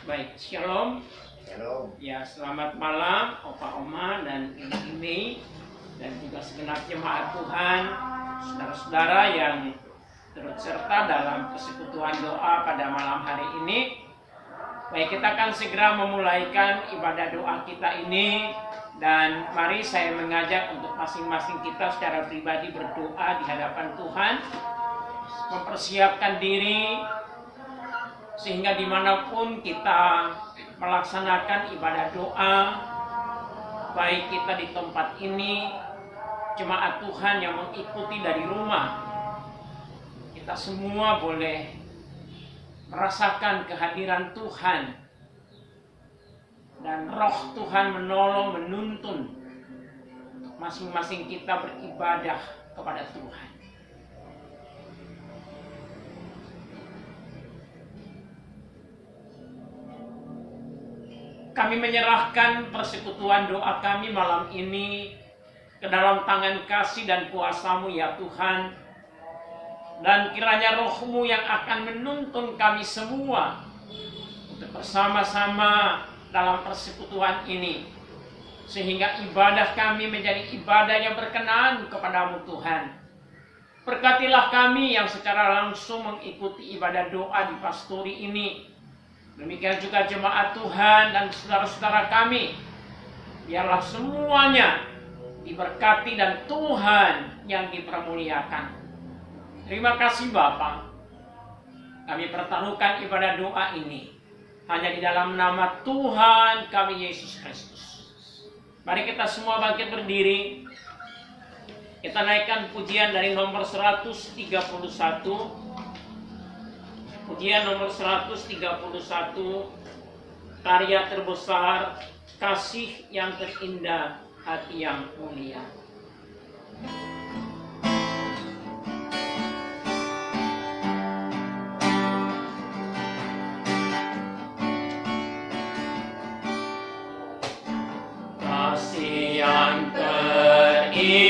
Baik, shalom. Shalom. Ya, selamat malam Opa Oma dan Ibu Imi dan juga segenap jemaat Tuhan, saudara-saudara yang turut serta dalam persekutuan doa pada malam hari ini. Baik, kita akan segera memulaikan ibadah doa kita ini, dan mari saya mengajak untuk masing-masing kita secara pribadi berdoa di hadapan Tuhan, mempersiapkan diri sehingga dimanapun kita melaksanakan ibadah doa, baik kita di tempat ini, jemaat Tuhan yang mengikuti dari rumah, kita semua boleh merasakan kehadiran Tuhan dan roh Tuhan menolong, menuntun masing-masing kita beribadah kepada Tuhan. Kami menyerahkan persekutuan doa kami malam ini ke dalam tangan kasih dan kuasa-Mu ya Tuhan. Dan kiranya roh-Mu yang akan menuntun kami semua untuk bersama-sama dalam persekutuan ini, sehingga ibadah kami menjadi ibadah yang berkenan kepadamu Tuhan. Berkatilah kami yang secara langsung mengikuti ibadah doa di pastori ini. Demikian juga jemaat Tuhan dan saudara-saudara kami. Biarlah semuanya diberkati dan Tuhan yang dipermuliakan. Terima kasih Bapa. Kami pertaruhkan ibadah doa ini hanya di dalam nama Tuhan kami Yesus Kristus. Mari kita semua bangkit berdiri. Kita naikkan pujian dari nomor 131. Pujian nomor 131, karya terbesar, kasih yang terindah, hati yang mulia. Kasih yang terindah,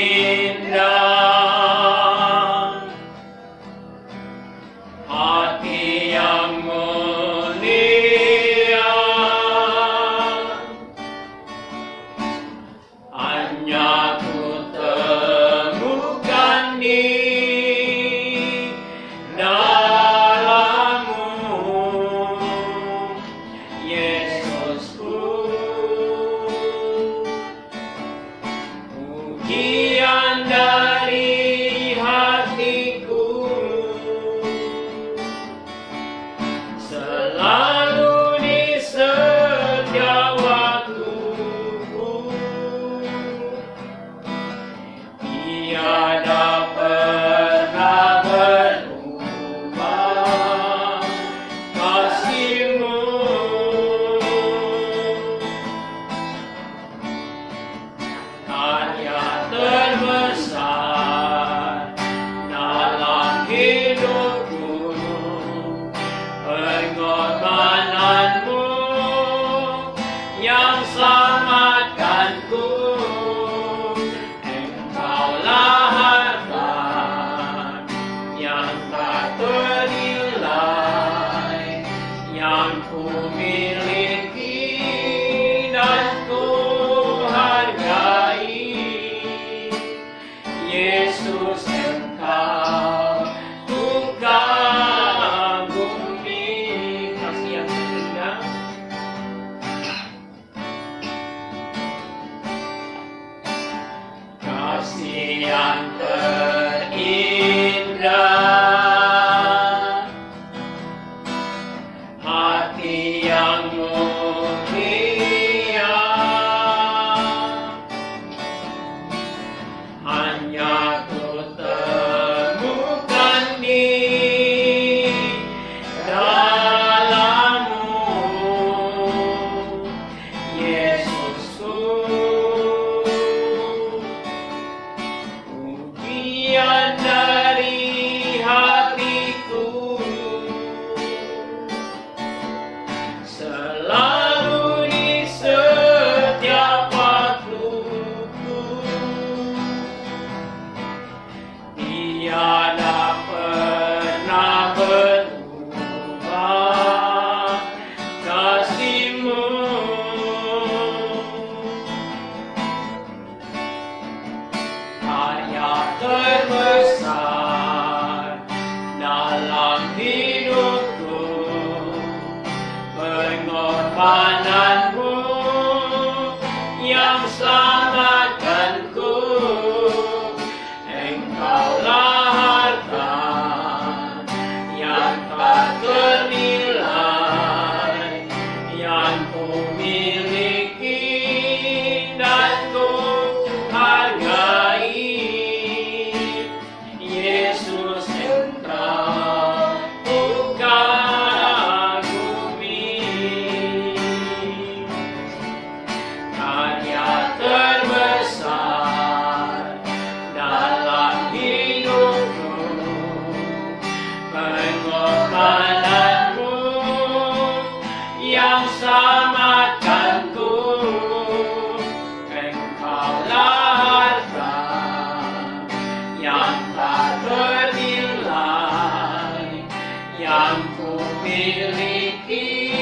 yang ku miliki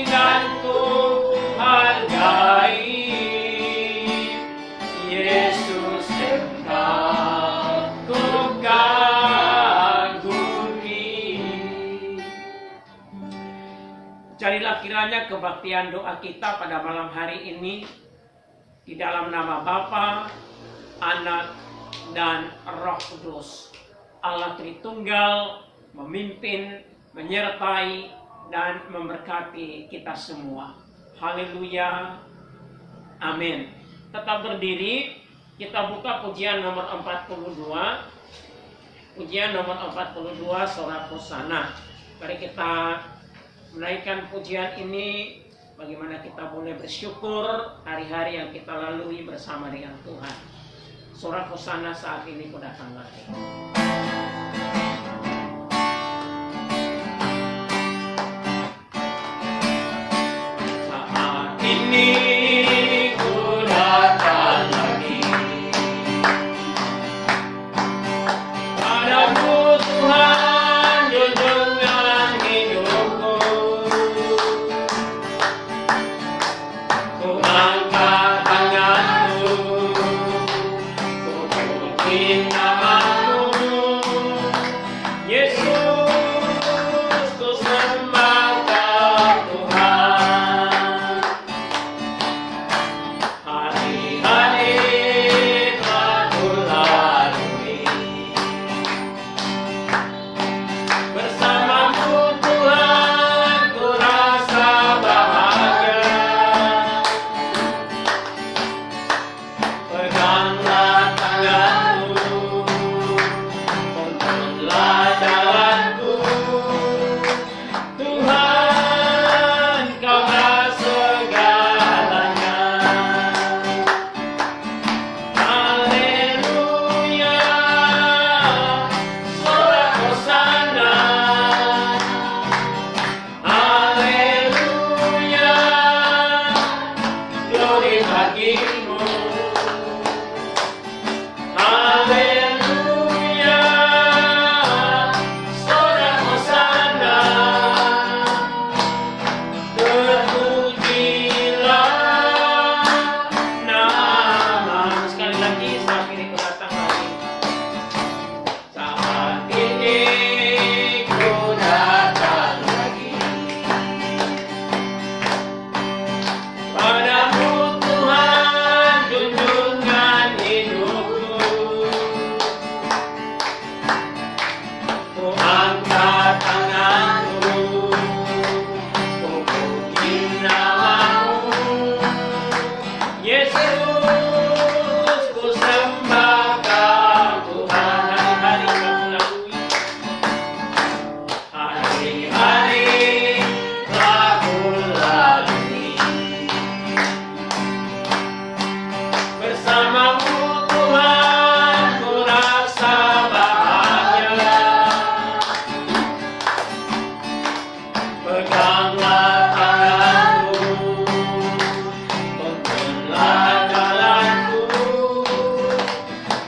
dan ku hargai. Yesus Engkau ku kagumi. Jadilah kiranya kebaktian doa kita pada malam hari ini di dalam nama Bapa, Anak, dan Roh Kudus. Allah Tritunggal memimpin, menyertai, dan memberkati kita semua. Haleluya. Amin. Tetap berdiri, kita buka pujian nomor 42. Pujian nomor 42, Sorak Hosana. Mari kita menaikkan pujian ini, bagaimana kita boleh bersyukur hari-hari yang kita lalui bersama dengan Tuhan. Sorak Hosana saat ini ku datang lagi. Saat ini ku datang lagi padamu Tuhan, junjungan hidupku. Ku angkat tanganku, ku puji namamu, Yesus, ku sembah Tuhan. Hari-hari telah ku lalui bersamamu Tuhan, ku rasa bahagia. Peganglah tanganku, tuntunlah jalanku. Tuhan, Kaulah segalanya. Haleluya, sorak hosana. Haleluya, glory bagimu. Haleluya, sorak hosana. Terpujilah nama. Sekali lagi, saat ini ku datang lagi. Saat ini ku datang lagi padamu Tuhan, junjungan hidupku. Ku angkat tanganku, ku puji namamu, Yesus, ku sembah Tuhan. Hari-hari kau lalui, hari-hari telah ku lalui bersamamu Tuhan, ku rasa bahagia. Peganglah tanganku, tuntunlah jalanku.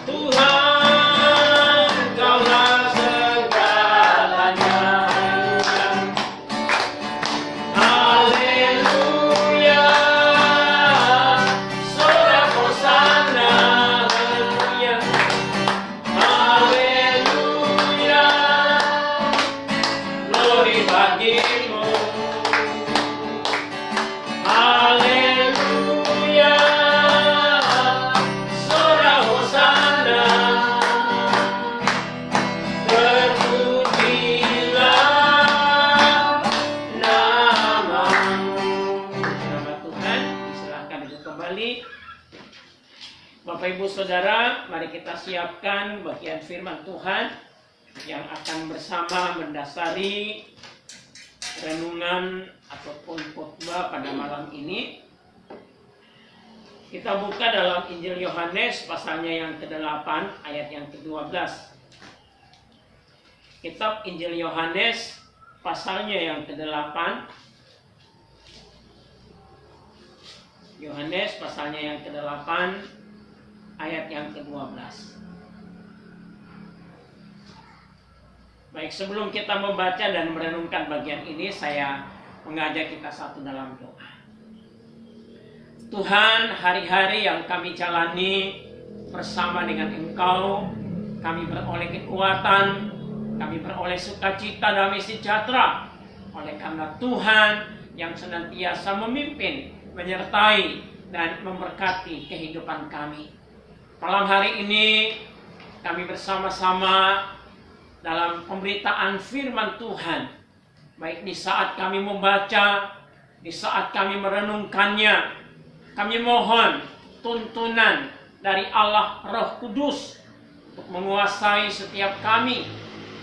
Tuhan, Kaulah segalanya. Haleluya, sorak hosana. Haleluya, haleluya, glory bagimu. Haleluya, sorak hosana. Terpujilah namamu. Nama Tuhan, silakan duduk kembali. Bapak Ibu Saudara, mari kita siapkan bagian firman Tuhan yang akan bersama mendasari renungan ataupun khotbah pada malam ini. Kita buka dalam Injil Yohanes pasalnya yang ke-8 ayat yang ke-12. Kitab Injil Yohanes pasalnya yang ke-8. Yohanes pasalnya yang ke-8 ayat yang ke-12. Baik, sebelum kita membaca dan merenungkan bagian ini, saya mengajak kita satu dalam doa. Tuhan, hari-hari yang kami jalani bersama dengan Engkau, kami beroleh kekuatan, kami beroleh sukacita, damai sejahtera, oleh karena Tuhan yang senantiasa memimpin, menyertai, dan memberkati kehidupan kami. Malam hari ini kami bersama-sama dalam pemberitaan firman Tuhan. Baik di saat kami membaca, di saat kami merenungkannya, kami mohon tuntunan dari Allah Roh Kudus untuk menguasai setiap kami,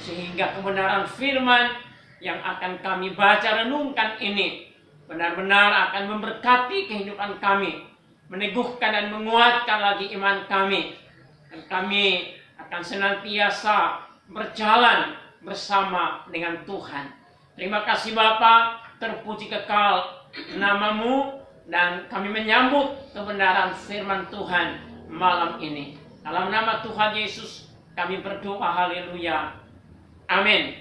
sehingga kebenaran firman yang akan kami baca renungkan ini benar-benar akan memberkati kehidupan kami, meneguhkan dan menguatkan lagi iman kami, dan kami akan senantiasa berjalan bersama dengan Tuhan. Terima kasih Bapa, terpuji kekal nama-Mu, dan kami menyambut kebenaran firman Tuhan malam ini. Dalam nama Tuhan Yesus kami berdoa, haleluya, amin.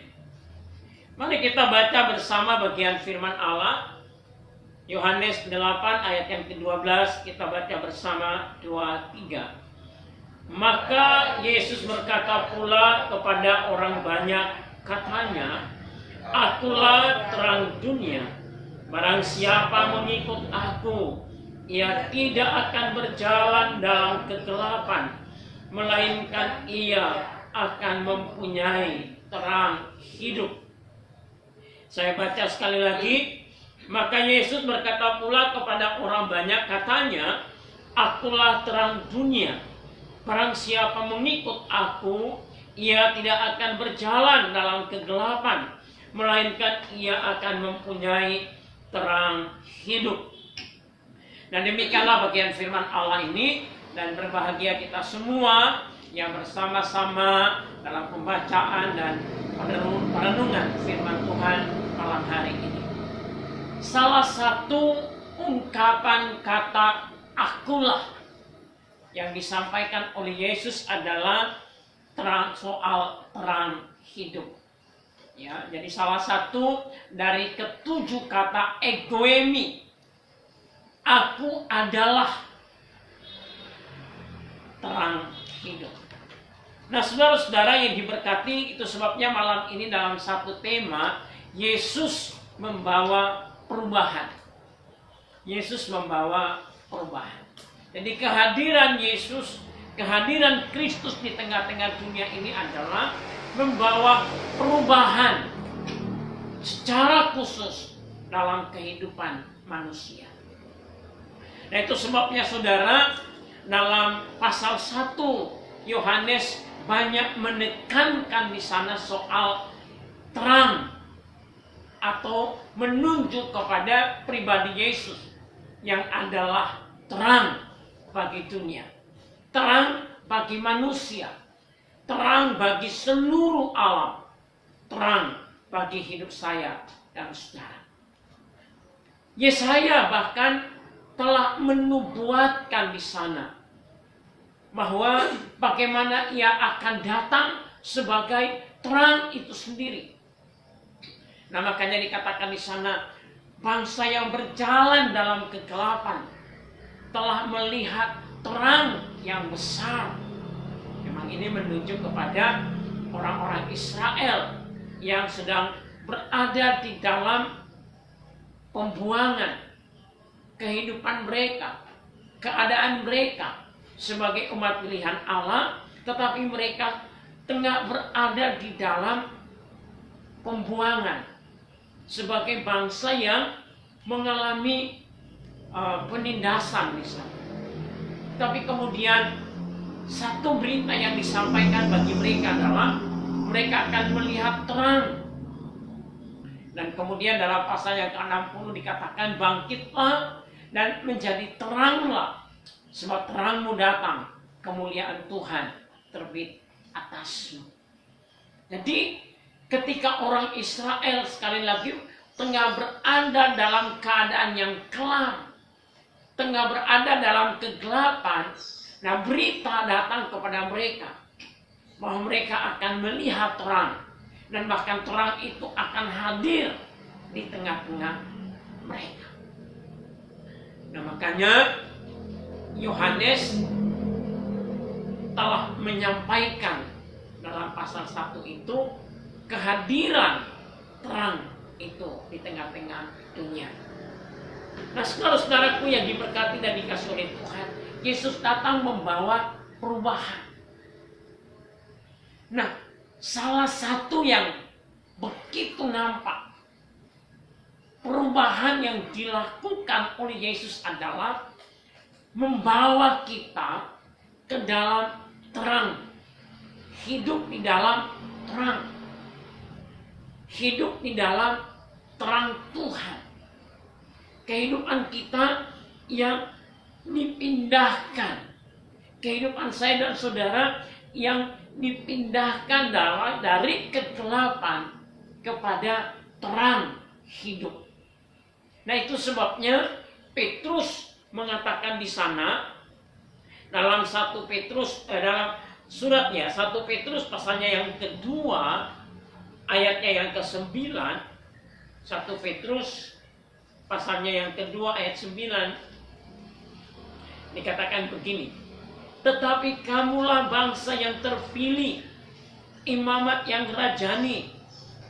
Mari kita baca bersama bagian firman Allah. Yohanes 8 ayat yang ke-12, kita baca bersama 2-3. Maka Yesus berkata pula kepada orang banyak, katanya, Akulah terang dunia. Barang siapa mengikut aku, ia tidak akan berjalan dalam kegelapan, melainkan ia akan mempunyai terang hidup. Saya baca sekali lagi. Maka Yesus berkata pula kepada orang banyak, katanya, Akulah terang dunia. Barang siapa mengikut aku, ia tidak akan berjalan dalam kegelapan, melainkan ia akan mempunyai terang hidup. Dan demikianlah bagian firman Allah ini, dan berbahagia kita semua yang bersama-sama dalam pembacaan dan perenungan firman Tuhan malam hari ini. Salah satu ungkapan kata akulah yang disampaikan oleh Yesus adalah soal terang hidup. Ya, jadi salah satu dari ketujuh kata egoemi, aku adalah terang hidup. Nah, saudara-saudara yang diberkati, itu sebabnya malam ini dalam satu tema, Yesus membawa perubahan. Yesus membawa perubahan. Jadi kehadiran Yesus, kehadiran Kristus di tengah-tengah dunia ini adalah membawa perubahan secara khusus dalam kehidupan manusia. Nah, itu sebabnya saudara, dalam pasal 1 Yohanes banyak menekankan di sana soal terang, atau menunjuk kepada pribadi Yesus yang adalah terang bagi dunia, terang bagi manusia, terang bagi seluruh alam, terang bagi hidup saya dan saudara. Yesaya bahkan telah menubuatkan di sana bahwa bagaimana ia akan datang sebagai terang itu sendiri. Nah, makanya dikatakan di sana, bangsa yang berjalan dalam kegelapan telah melihat terang yang besar. Memang ini menunjuk kepada orang-orang Israel yang sedang berada di dalam pembuangan kehidupan mereka, keadaan mereka sebagai umat pilihan Allah, tetapi mereka tengah berada di dalam pembuangan sebagai bangsa yang mengalami penindasan misalnya. Tapi kemudian satu berita yang disampaikan bagi mereka adalah mereka akan melihat terang. Dan kemudian dalam pasal yang ke-60 dikatakan, bangkitlah dan menjadi teranglah, sebab terangmu datang, kemuliaan Tuhan terbit atasmu. Jadi ketika orang Israel sekali lagi tengah berada dalam keadaan yang kelam, tengah berada dalam kegelapan, nah berita datang kepada mereka bahwa mereka akan melihat terang. Dan bahkan terang itu akan hadir di tengah-tengah mereka. Nah, makanya Yohanes telah menyampaikan dalam pasal 1 itu kehadiran terang itu di tengah-tengah dunia. Nah, saudara-saudaraku yang diberkati dan dikasihi oleh Tuhan, Yesus datang membawa perubahan. Nah, salah satu yang begitu nampak perubahan yang dilakukan oleh Yesus adalah membawa kita ke dalam terang. Hidup di dalam terang. Hidup di dalam terang Tuhan. Kehidupan kita yang dipindahkan. Kehidupan saya dan saudara yang dipindahkan dari kegelapan kepada terang hidup. Nah, itu sebabnya Petrus mengatakan di sana dalam 1 Petrus dalam suratnya 1 Petrus pasalnya yang kedua ayatnya yang ke-9, 1 Petrus pasalnya yang kedua ayat 9 dikatakan begini, tetapi kamulah bangsa yang terpilih, imamat yang rajani,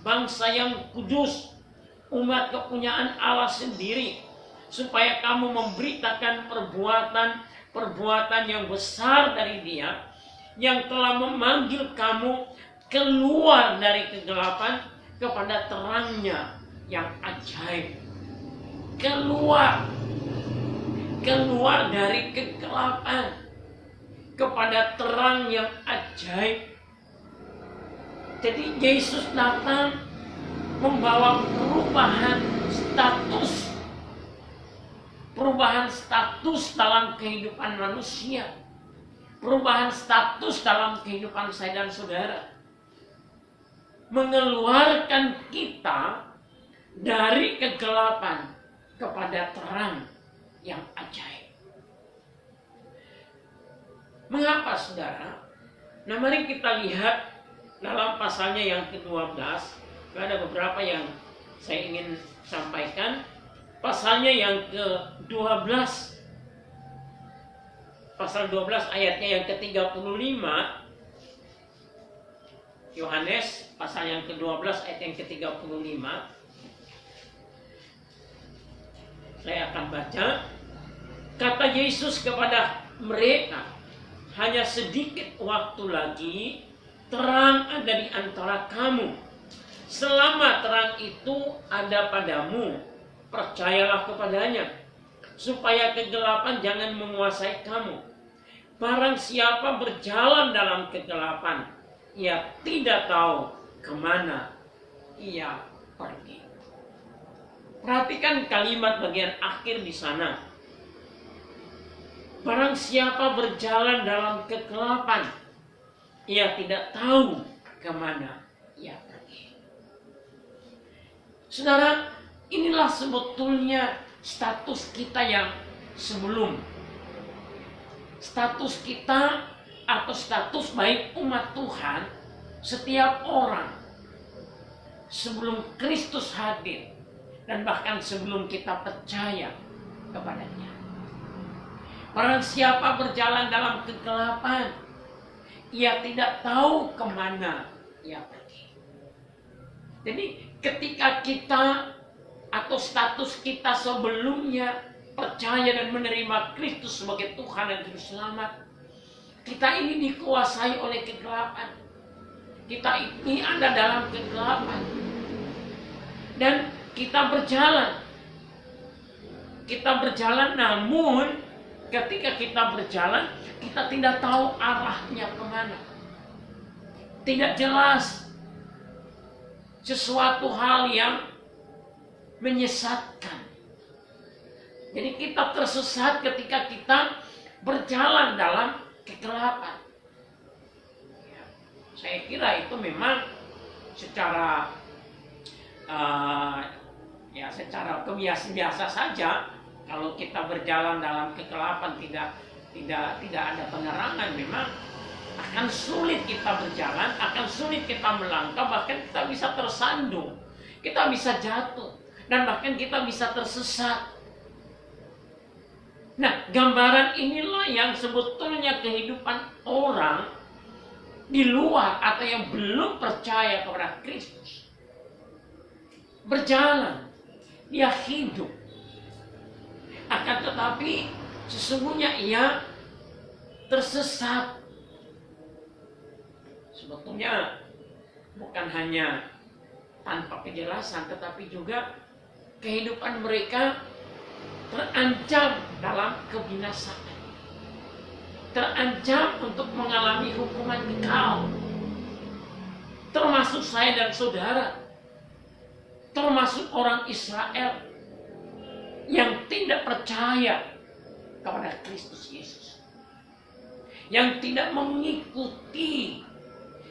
bangsa yang kudus, umat kepunyaan Allah sendiri, supaya kamu memberitakan perbuatan yang besar dari Dia yang telah memanggil kamu keluar dari kegelapan kepada terangnya yang ajaib. Keluar dari kegelapan kepada terang yang ajaib. Jadi Yesus datang membawa perubahan status dalam kehidupan manusia, perubahan status dalam kehidupan saya dan saudara, mengeluarkan kita dari kegelapan kepada terang yang ajaib. Mengapa, saudara? Nah, mari kita lihat dalam pasalnya yang ke-12. Ada beberapa yang saya ingin sampaikan. Pasalnya yang ke-12, pasal 12 ayatnya yang ke-35, Yohanes pasal yang ke-12 ayat yang ke-35. Saya akan baca. Kata Yesus kepada mereka, hanya sedikit waktu lagi terang ada di antara kamu. Selama terang itu ada padamu, percayalah kepadanya, supaya kegelapan jangan menguasai kamu. Barang siapa berjalan dalam kegelapan, ia tidak tahu kemana ia pergi. Perhatikan kalimat bagian akhir di sana. Barang siapa berjalan dalam kegelapan, ia tidak tahu kemana ia pergi. Saudara, inilah sebetulnya status kita yang sebelum. Status kita atau status baik umat Tuhan, setiap orang sebelum Kristus hadir dan bahkan sebelum kita percaya kepadanya. Barang siapa berjalan dalam kegelapan, ia tidak tahu kemana ia pergi. Jadi ketika kita atau status kita sebelumnya percaya dan menerima Kristus sebagai Tuhan dan Juru Selamat, kita ini dikuasai oleh kegelapan. Kita ini ada dalam kegelapan. Dan kita berjalan. Kita berjalan, namun ketika kita berjalan, kita tidak tahu arahnya kemana. Tidak jelas. Sesuatu hal yang menyesatkan. Jadi kita tersesat ketika kita berjalan dalam kegelapan. Saya kira itu memang secara secara biasa saja. Kalau kita berjalan dalam kegelapan tidak ada penerangan, memang akan sulit kita berjalan, akan sulit kita melangkah, bahkan kita bisa tersandung, kita bisa jatuh, dan bahkan kita bisa tersesat. Nah, gambaran inilah yang sebetulnya kehidupan orang di luar atau yang belum percaya kepada Kristus. Berjalan, dia hidup. Akan tetapi sesungguhnya ia tersesat. Sebetulnya bukan hanya tanpa kejelasan, tetapi juga kehidupan mereka terancam dalam kebinasaan, terancam untuk mengalami hukuman kekal. Termasuk saya dan saudara, termasuk orang Israel yang tidak percaya kepada Kristus Yesus, yang tidak mengikuti,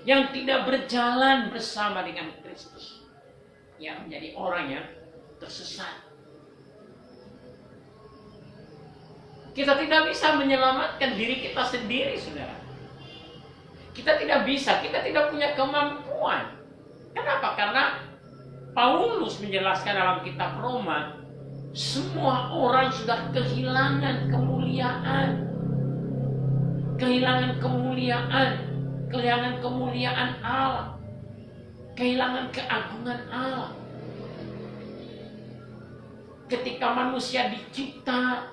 yang tidak berjalan bersama dengan Kristus, yang menjadi orang yang tersesat. Kita tidak bisa menyelamatkan diri kita sendiri, saudara. Kita tidak bisa, kita tidak punya kemampuan. Kenapa? Karena Paulus menjelaskan dalam kitab Roma, semua orang sudah kehilangan kemuliaan. Kehilangan kemuliaan, kehilangan kemuliaan Allah, kehilangan keagungan Allah. Ketika manusia dicipta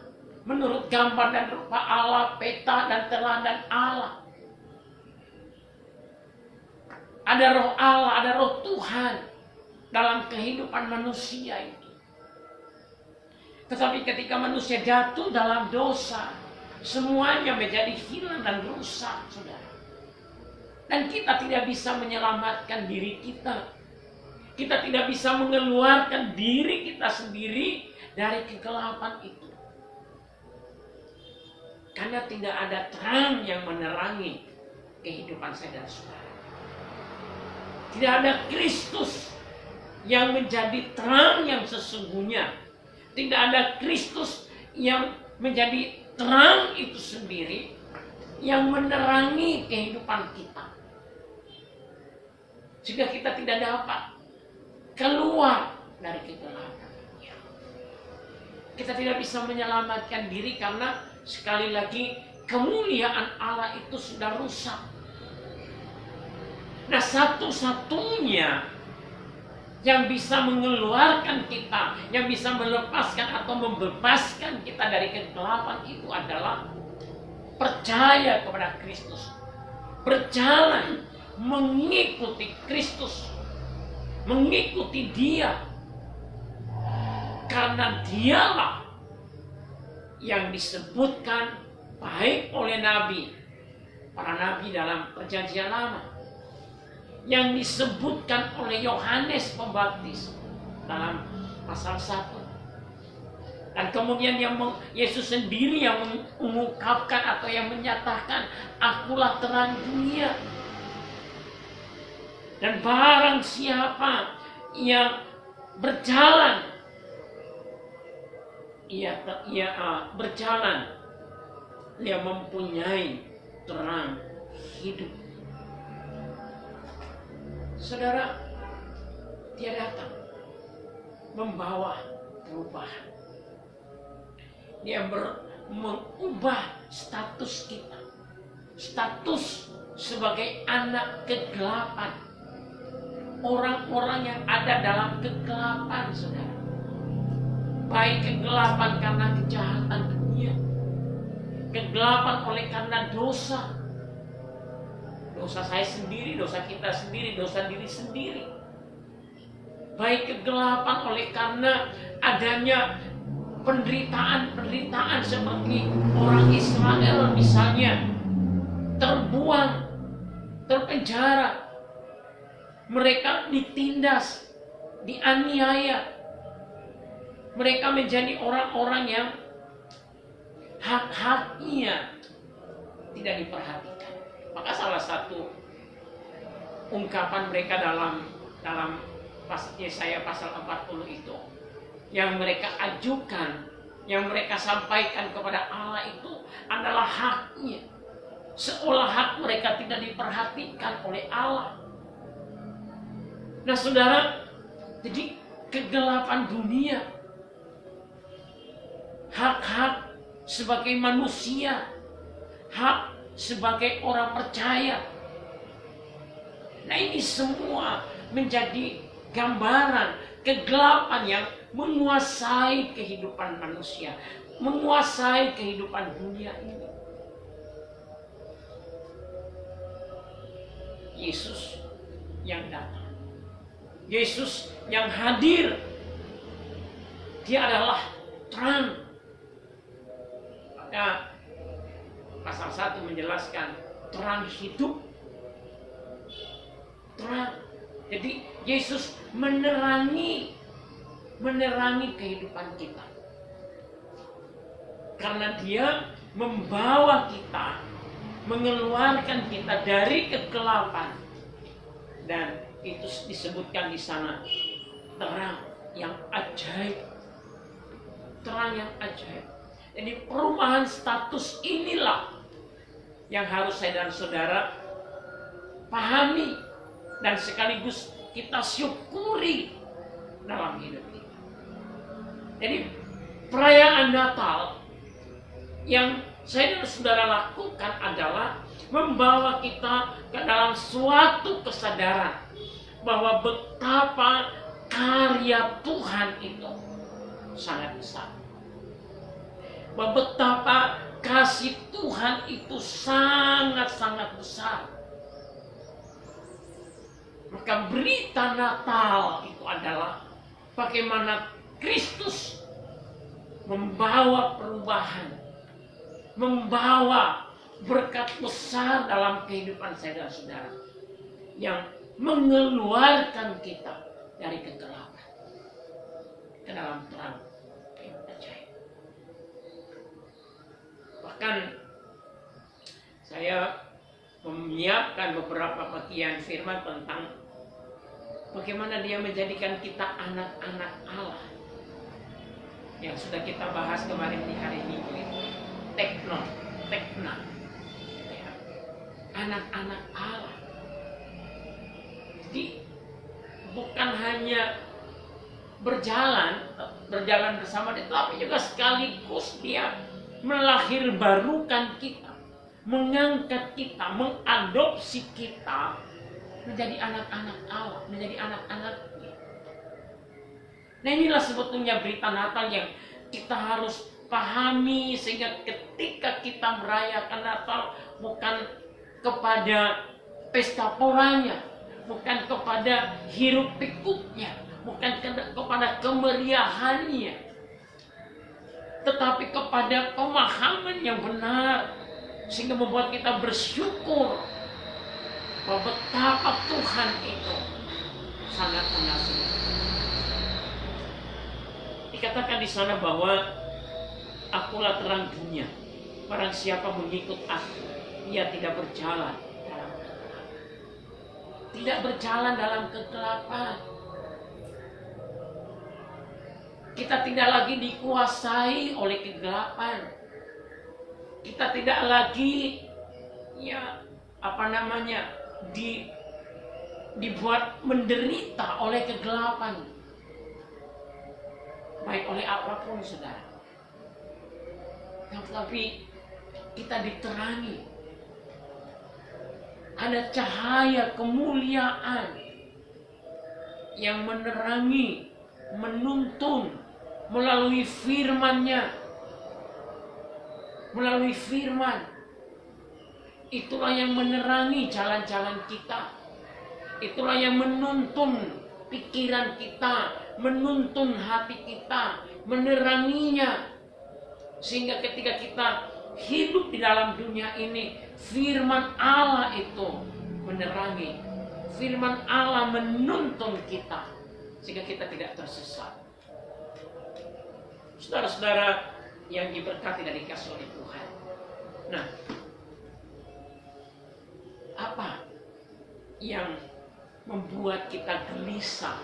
menurut gambar dan rupa Allah, peta dan teladan Allah. Ada roh Allah, ada roh Tuhan dalam kehidupan manusia itu. Tetapi ketika manusia jatuh dalam dosa, semuanya menjadi hilang dan rusak, saudara. Dan kita tidak bisa menyelamatkan diri kita. Kita tidak bisa mengeluarkan diri kita sendiri dari kegelapan itu. Karena tidak ada terang yang menerangi kehidupan saya dan saudara. Tidak ada Kristus yang menjadi terang yang sesungguhnya. Tidak ada Kristus yang menjadi terang itu sendiri yang menerangi kehidupan kita. Sehingga kita tidak dapat keluar dari kegelapan. Kita tidak bisa menyelamatkan diri karena sekali lagi kemuliaan Allah itu sudah rusak. Nah, satu-satunya yang bisa mengeluarkan kita, yang bisa melepaskan atau membebaskan kita dari kegelapan itu adalah percaya kepada Kristus. Berjalan mengikuti Kristus, mengikuti Dia. Karena Dialah yang disebutkan baik oleh nabi, para nabi dalam Perjanjian Lama, yang disebutkan oleh Yohanes Pembaptis dalam pasal 1. Dan kemudian Yesus sendiri yang mengungkapkan atau yang menyatakan, akulah terang dunia. Dan barang siapa yang berjalan, berjalan, dia mempunyai terang hidup. Saudara, dia datang membawa perubahan. Dia mengubah status kita, status sebagai anak kegelapan, orang-orang yang ada dalam kegelapan, saudara. Baik kegelapan karena kejahatan dunia, kegelapan oleh karena dosa. Dosa saya sendiri, dosa kita sendiri, dosa diri sendiri. Baik kegelapan oleh karena adanya penderitaan-penderitaan seperti orang Israel misalnya, terbuang, terpenjara. Mereka ditindas, dianiaya. Mereka menjadi orang-orang yang hak-haknya tidak diperhatikan. Maka salah satu ungkapan mereka dalam Yesaya pasal 40 itu, yang mereka ajukan, yang mereka sampaikan kepada Allah itu adalah haknya. seolah hak mereka tidak diperhatikan oleh Allah. Nah saudara, jadi kegelapan dunia, hak-hak sebagai manusia, hak sebagai orang percaya. Nah ini semua menjadi gambaran kegelapan yang menguasai kehidupan manusia, menguasai kehidupan dunia ini. Yesus yang datang, Yesus yang hadir, dia adalah terang. Maka pasal 1 menjelaskan terang hidup. Terang. Jadi Yesus menerangi kehidupan kita. Karena dia membawa kita, mengeluarkan kita dari kegelapan. Dan itu disebutkan di sana terang yang ajaib. Terang yang ajaib. Jadi perubahan status inilah yang harus saya dan saudara pahami dan sekaligus kita syukuri dalam hidup kita. Jadi perayaan Natal yang saya dan saudara lakukan adalah membawa kita ke dalam suatu kesadaran bahwa betapa karya Tuhan itu sangat besar. Bahwa betapa kasih Tuhan itu sangat-sangat besar. Maka berita Natal itu adalah bagaimana Kristus membawa perubahan, membawa berkat besar dalam kehidupan saya dan saudara, yang mengeluarkan kita dari kegelapan ke dalam terang yang ajaib. Bahkan saya menyiapkan beberapa bagian firman tentang bagaimana dia menjadikan kita anak-anak Allah, yang sudah kita bahas kemarin di hari Minggu itu. Tekna, ya. Anak-anak Allah. Jadi bukan hanya berjalan bersama dia, tapi juga sekaligus dia melahirbarukan kita, mengangkat kita, mengadopsi kita menjadi anak-anak Allah, menjadi anak-anaknya. Nah inilah sebetulnya berita Natal yang kita harus pahami, sehingga ketika kita merayakan Natal bukan kepada pesta poranya, bukan kepada hiruk pikuknya, bukan kepada kemeriahannya, tetapi kepada pemahaman yang benar, sehingga membuat kita bersyukur bahwa betapa Tuhan itu sangat mengasihi. Dikatakan di sana bahwa akulah terang dunia. Barang siapa mengikut aku, ia tidak berjalan dalam kegelapan. Tidak berjalan dalam kegelapan. Kita tidak lagi dikuasai oleh kegelapan. Kita tidak lagi dibuat menderita oleh kegelapan. Baik oleh apapun, saudara. Tapi kita diterangi. Ada cahaya kemuliaan yang menerangi, menuntun melalui firman-Nya. Melalui firman. Itulah yang menerangi jalan-jalan kita. Itulah yang menuntun pikiran kita, menuntun hati kita, meneranginya. Sehingga ketika kita hidup di dalam dunia ini, firman Allah itu menerangi. Firman Allah menuntun kita, sehingga kita tidak tersesat. Saudara-saudara yang diberkati dan dikasihi oleh Tuhan. Nah, apa yang membuat kita gelisah?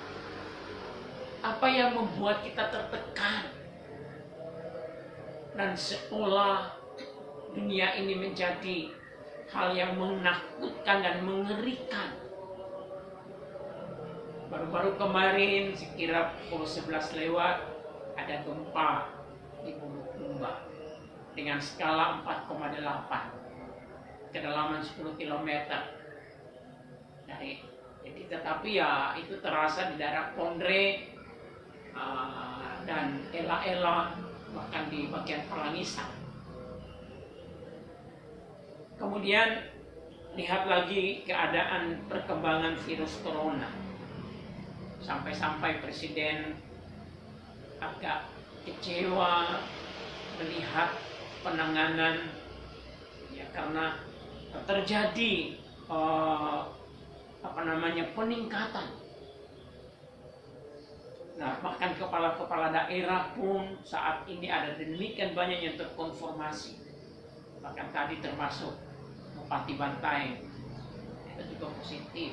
Apa yang membuat kita tertekan? Dan seolah dunia ini menjadi hal yang menakutkan dan mengerikan. Baru-baru kemarin sekira pukul 11 lewat ada gempa di Bulukumba dengan skala 4,8, kedalaman 10 km. Jadi tetapi ya itu terasa di daerah Pondre dan Ela-Ela, bahkan di bagian Pelangisan. Kemudian lihat lagi keadaan perkembangan virus corona. Sampai-sampai Presiden agak kecewa melihat penanganan, ya, karena terjadi peningkatan. Nah, bahkan kepala-kepala daerah pun saat ini ada demikian banyak yang terkonfirmasi. Bahkan tadi termasuk Bupati Bantaeng itu juga positif.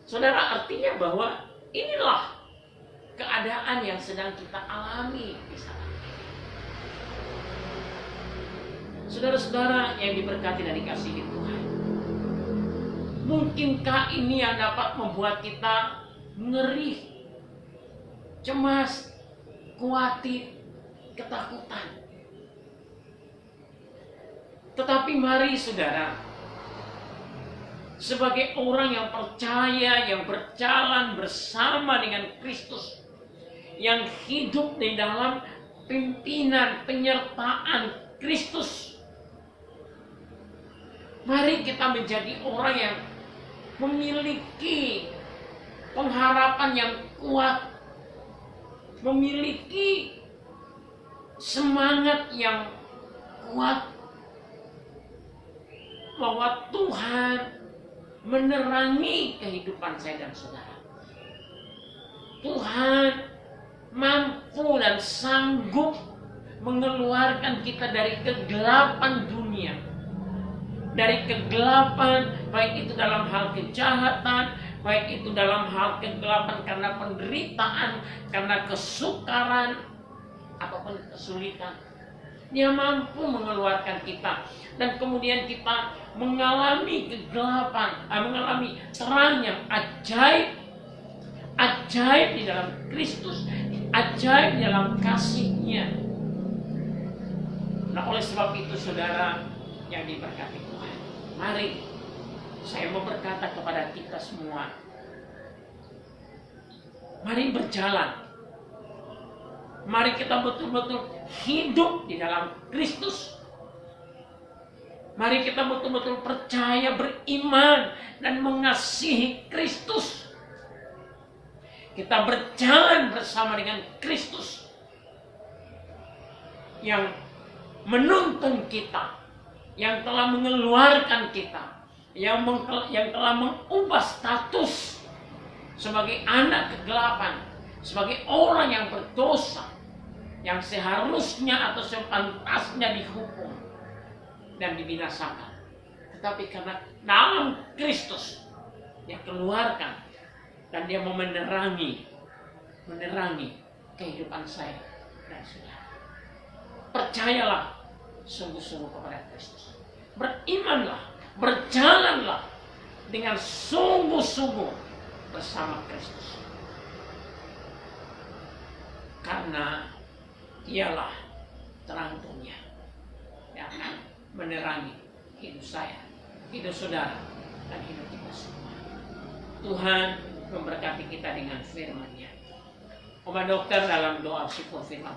Saudara, artinya bahwa inilah keadaan yang sedang kita alami di saat ini. Saudara-saudara yang diberkati dan dikasihi Tuhan, mungkinkah ini yang dapat membuat kita ngeri, cemas, khawatir, ketakutan? Tetapi mari saudara, sebagai orang yang percaya, yang berjalan bersama dengan Kristus, yang hidup di dalam pimpinan penyertaan Kristus, mari kita menjadi orang yang memiliki pengharapan yang kuat, memiliki semangat yang kuat, bahwa Tuhan menerangi kehidupan saya dan saudara. Tuhan mampu dan sanggup mengeluarkan kita dari kegelapan dunia, dari kegelapan, baik itu dalam hal kejahatan, baik itu dalam hal kegelapan karena penderitaan, karena kesukaran, ataupun kesulitan. Dia mampu mengeluarkan kita, dan kemudian kita mengalami kegelapan, mengalami terang yang ajaib, ajaib di dalam Kristus, ajaib di dalam kasih-Nya. Nah, oleh sebab itu saudara yang diberkati Tuhan, mari saya mau berkata kepada kita semua, mari berjalan. Mari kita betul-betul hidup di dalam Kristus. Mari kita betul-betul percaya, beriman, dan mengasihi Kristus. Kita berjalan bersama dengan Kristus yang menuntun kita, yang telah mengeluarkan kita, yang telah mengubah status sebagai anak kegelapan, sebagai orang yang berdosa, yang seharusnya atau sepantasnya dihukum dan dibinasakan. Tetapi karena dalam Kristus Dia keluarkan, dan Dia mau menerangi kehidupan saya dan saudara. Percayalah sungguh-sungguh kepada Kristus. Berimanlah, berjalanlah dengan sungguh-sungguh bersama Kristus. Karena Dialah terang dunia yang akan menerangi hidup saya, hidup saudara, dan hidup kita semua. Tuhan memberkati kita dengan firman-Nya. Oma Dokter dalam doa syukur firman